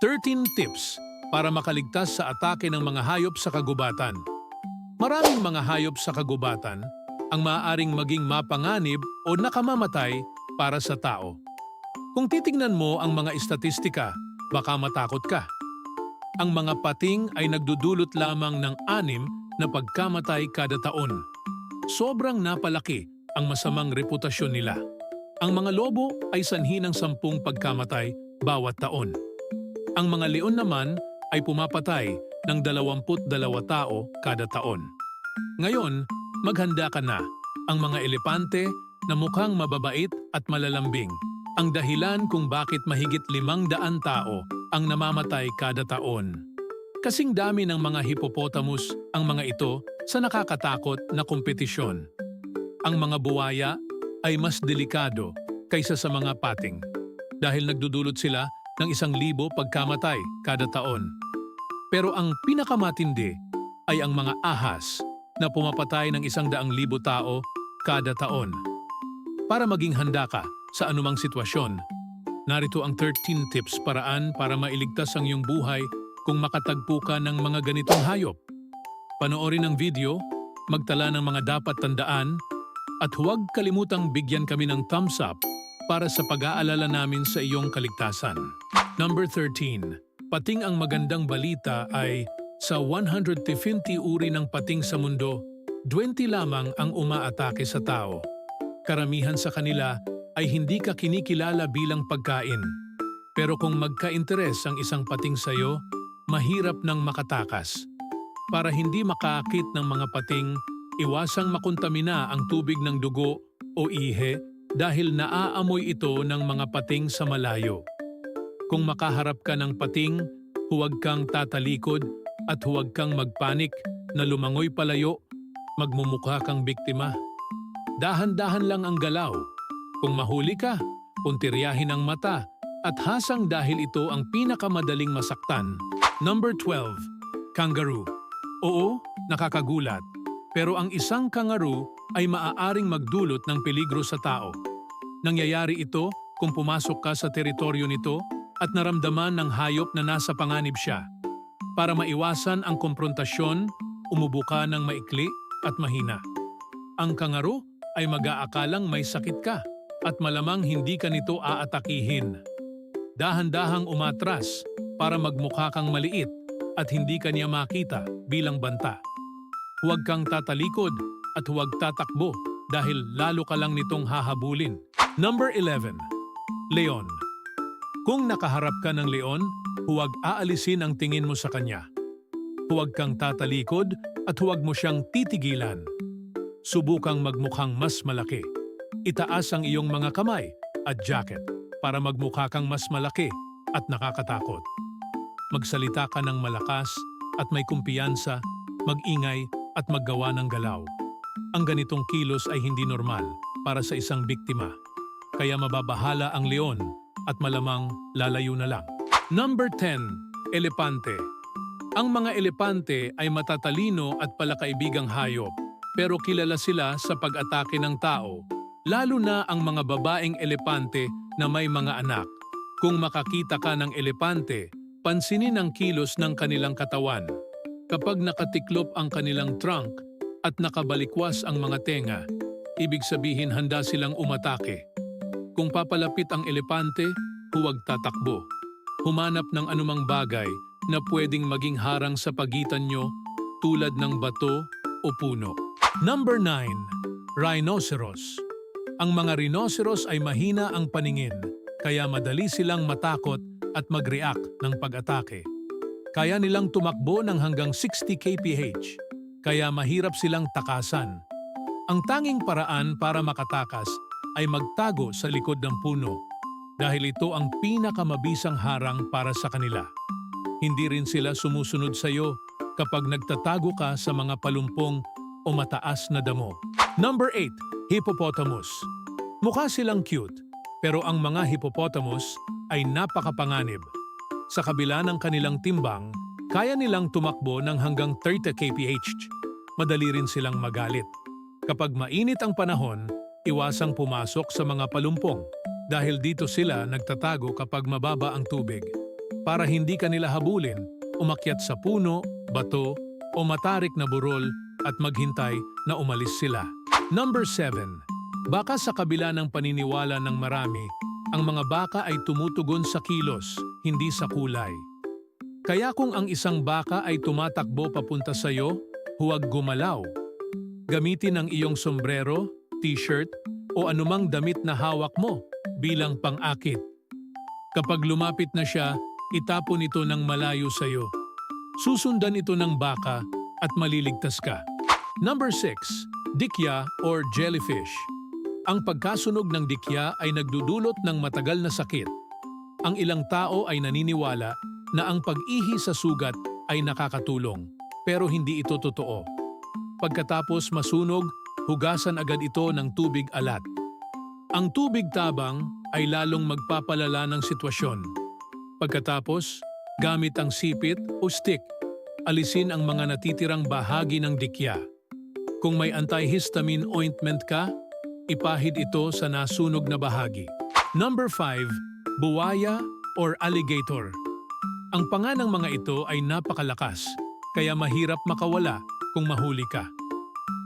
13 tips para makaligtas sa atake ng mga hayop sa kagubatan. Maraming mga hayop sa kagubatan ang maaaring maging mapanganib o nakamamatay para sa tao. Kung titingnan mo ang mga istatistika, baka matakot ka. Ang mga pating ay nagdudulot lamang ng 6 na pagkamatay kada taon. Sobrang napalaki ang masamang reputasyon nila. Ang mga lobo ay sanhi ng 10 pagkamatay bawat taon. Ang mga leon naman ay pumapatay ng 22 tao kada taon. Ngayon, maghanda ka na. Ang mga elepante na mukhang mababait at malalambing. Ang dahilan kung bakit mahigit 500 tao ang namamatay kada taon. Kasing dami ng mga hippopotamus ang mga ito sa nakakatakot na kompetisyon. Ang mga buwaya ay mas delikado kaysa sa mga pating dahil nagdudulot sila ng 1,000 pagkamatay kada taon. Pero ang pinakamatindi ay ang mga ahas na pumapatay ng 100,000 tao kada taon. Para maging handa ka sa anumang sitwasyon, narito ang 13 tips paraan para mailigtas ang iyong buhay kung makatagpo ka ng mga ganitong hayop. Panoorin ang video, magtala ng mga dapat tandaan, at huwag kalimutang bigyan kami ng thumbs up para sa pag-aalala namin sa iyong kaligtasan. Number 13. Pating ang magandang balita ay sa 150 uri ng pating sa mundo, 20 lamang ang umaatake sa tao. Karamihan sa kanila ay hindi ka kinikilala bilang pagkain. Pero kung magka-interes ang isang pating sayo, mahirap nang makatakas. Para hindi makaakit ng mga pating, iwasang makontamina ang tubig ng dugo o ihe dahil naaamoy ito ng mga pating sa malayo. Kung makaharap ka ng pating, huwag kang tatalikod at huwag kang magpanik na lumangoy palayo, magmumukha kang biktima. Dahan-dahan lang ang galaw. Kung mahuli ka, puntiryahin ang mata at hasang dahil ito ang pinakamadaling masaktan. Number 12. Kangaroo. Oo, nakakagulat. Pero ang isang kangaroo ay maaaring magdulot ng peligro sa tao. Nangyayari ito kung pumasok ka sa teritoryo nito at naramdaman ng hayop na nasa panganib siya. Para maiwasan ang komprontasyon, umubo ka ng maikli at mahina. Ang kangaroo ay mag-aakalang may sakit ka at malamang hindi ka nito aatakihin. Dahan-dahang umatras para magmukha kang maliit at hindi ka niya makita bilang banta. Huwag kang tatalikod at huwag tatakbo dahil lalo ka lang nitong hahabulin. Number 11. Leon. Kung nakaharap ka ng leon, huwag aalisin ang tingin mo sa kanya. Huwag kang tatalikod at huwag mo siyang titigilan. Subukang magmukhang mas malaki. Itaas ang iyong mga kamay at jacket para magmukha kang mas malaki at nakakatakot. Magsalita ka ng malakas at may kumpiyansa, mag-ingay at maggawa ng galaw. Ang ganitong kilos ay hindi normal para sa isang biktima. Kaya mababahala ang leon at malamang lalayo na lang. Number 10. Elepante. Ang mga elepante ay matatalino at palakaibigang hayop, pero kilala sila sa pag-atake ng tao, lalo na ang mga babaeng elepante na may mga anak. Kung makakita ka ng elepante, pansinin ang kilos ng kanilang katawan. Kapag nakatiklop ang kanilang trunk at nakabalikwas ang mga tenga, ibig sabihin handa silang umatake. Kung papalapit ang elepante, huwag tatakbo. Humanap ng anumang bagay na pwedeng maging harang sa pagitan nyo tulad ng bato o puno. Number 9. Rhinoceros. Ang mga rhinoceros ay mahina ang paningin, kaya madali silang matakot at mag-react ng pag-atake. Kaya nilang tumakbo ng hanggang 60 kph, kaya mahirap silang takasan. Ang tanging paraan para makatakas ay magtago sa likod ng puno dahil ito ang pinakamabisang harang para sa kanila. Hindi rin sila sumusunod sa iyo kapag nagtatago ka sa mga palumpong o mataas na damo. Number 8. Hippopotamus. Mukha silang cute, pero ang mga hippopotamus ay napakapanganib. Sa kabila ng kanilang timbang, kaya nilang tumakbo ng hanggang 30 kph. Madali rin silang magalit. Kapag mainit ang panahon, iwasang pumasok sa mga palumpong dahil dito sila nagtatago kapag mababa ang tubig. Para hindi ka nila habulin, umakyat sa puno, bato, o matarik na burol at maghintay na umalis sila. Number 7. Baka sa kabila ng paniniwala ng marami, ang mga baka ay tumutugon sa kilos, hindi sa kulay. Kaya kung ang isang baka ay tumatakbo papunta sa iyo, huwag gumalaw. Gamitin ang iyong sombrero, t-shirt, o anumang damit na hawak mo bilang pang-akit. Kapag lumapit na siya, itapon ito ng malayo sa iyo. Susundan ito ng baka at maliligtas ka. Number 6. Dikya or jellyfish. Ang pagkasunog ng dikya ay nagdudulot ng matagal na sakit. Ang ilang tao ay naniniwala na ang pag-ihi sa sugat ay nakakatulong, pero hindi ito totoo. Pagkatapos masunog, hugasan agad ito ng tubig alat. Ang tubig tabang ay lalong magpapalala ng sitwasyon. Pagkatapos, gamit ang sipit o stick, alisin ang mga natitirang bahagi ng dikya. Kung may antihistamine ointment ka, ipahid ito sa nasunog na bahagi. Number 5. Buwaya or alligator. Ang panga ng mga ito ay napakalakas, kaya mahirap makawala kung mahuli ka.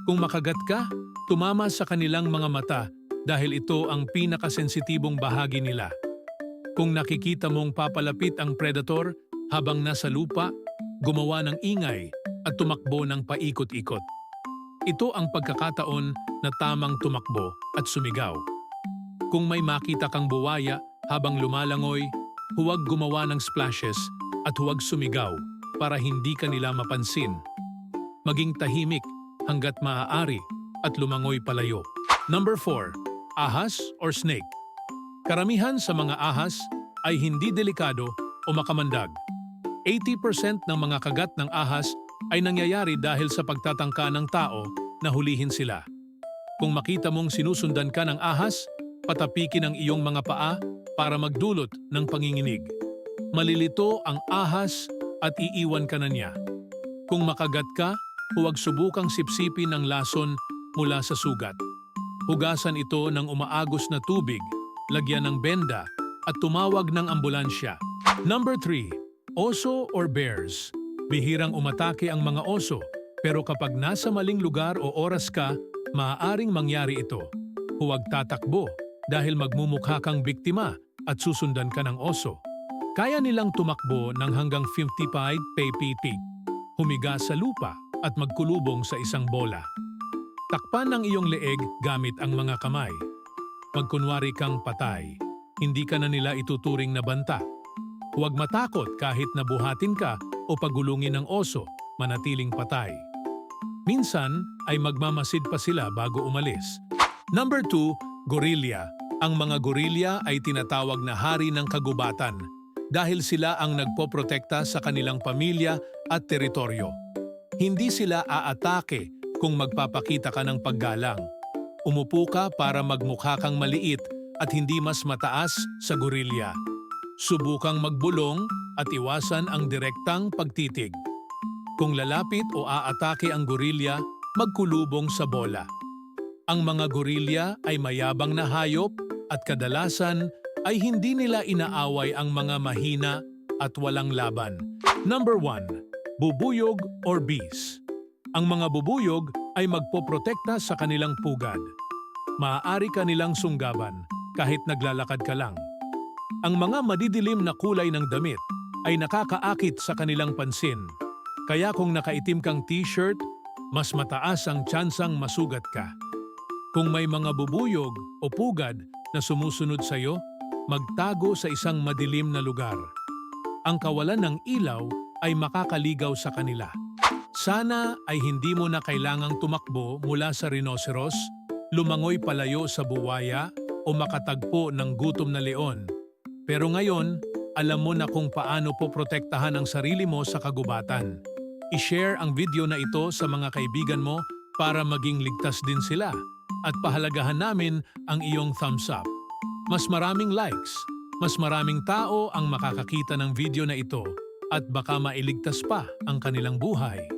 Kung makagat ka, tumama sa kanilang mga mata dahil ito ang pinakasensitibong bahagi nila. Kung nakikita mong papalapit ang predator habang nasa lupa, gumawa ng ingay at tumakbo ng paikot-ikot. Ito ang pagkakataon na tamang tumakbo at sumigaw. Kung may makita kang buwaya habang lumalangoy, huwag gumawa ng splashes at huwag sumigaw para hindi ka nila mapansin. Maging tahimik hanggat maaari at lumangoy palayo. Number 4. Ahas or snake. Karamihan sa mga ahas ay hindi delikado o makamandag. 80% ng mga kagat ng ahas ay nangyayari dahil sa pagtatangka ng tao na hulihin sila. Kung makita mong sinusundan ka ng ahas, patapikin ang iyong mga paa para magdulot ng panginginig. Malilito ang ahas at iiwan ka na niya. Kung makagat ka, huwag subukang sipsipin ang lason mula sa sugat. Hugasan ito ng umaagos na tubig, lagyan ng benda, at tumawag ng ambulansya. Number 3. Oso or bears. Bihirang umatake ang mga oso, pero kapag nasa maling lugar o oras ka, maaaring mangyari ito. Huwag tatakbo dahil magmumukha kang biktima at susundan ka ng oso. Kaya nilang tumakbo ng hanggang 55 ppm, humiga sa lupa at magkulubong sa isang bola. Takpan ang iyong leeg gamit ang mga kamay. Magkunwari kang patay, hindi ka na nila ituturing na banta. Huwag matakot kahit nabuhatin ka o pagulungin ng oso, manatiling patay. Minsan ay magmamasid pa sila bago umalis. Number 2. Gorilya. Ang mga gorilya ay tinatawag na hari ng kagubatan dahil sila ang nagpoprotekta sa kanilang pamilya at teritoryo. Hindi sila aatake kung magpapakita ka ng paggalang. Umupo ka para magmukha kang maliit at hindi mas mataas sa gorilya. Subukang magbulong at iwasan ang direktang pagtitig. Kung lalapit o aatake ang gorilya, magkulubong sa bola. Ang mga gorilya ay mayabang na hayop at kadalasan ay hindi nila inaaway ang mga mahina at walang laban. Number 1. Bubuyog or bees. Ang mga bubuyog ay magpoprotekta sa kanilang pugad. Maaari ka nilang sunggaban kahit naglalakad ka lang. Ang mga madidilim na kulay ng damit ay nakakaakit sa kanilang pansin. Kaya kung nakaitim kang t-shirt, mas mataas ang tsansang masugat ka. Kung may mga bubuyog o pugad na sumusunod sa iyo, magtago sa isang madilim na lugar. Ang kawalan ng ilaw ay makakaligaw sa kanila. Sana ay hindi mo na kailangang tumakbo mula sa rinoceros, lumangoy palayo sa buwaya o makatagpo ng gutom na leon. Pero ngayon, alam mo na kung paano poprotektahan ang sarili mo sa kagubatan. I-share ang video na ito sa mga kaibigan mo para maging ligtas din sila at pahalagahan namin ang iyong thumbs up. Mas maraming likes, mas maraming tao ang makakakita ng video na ito at baka mailigtas pa ang kanilang buhay.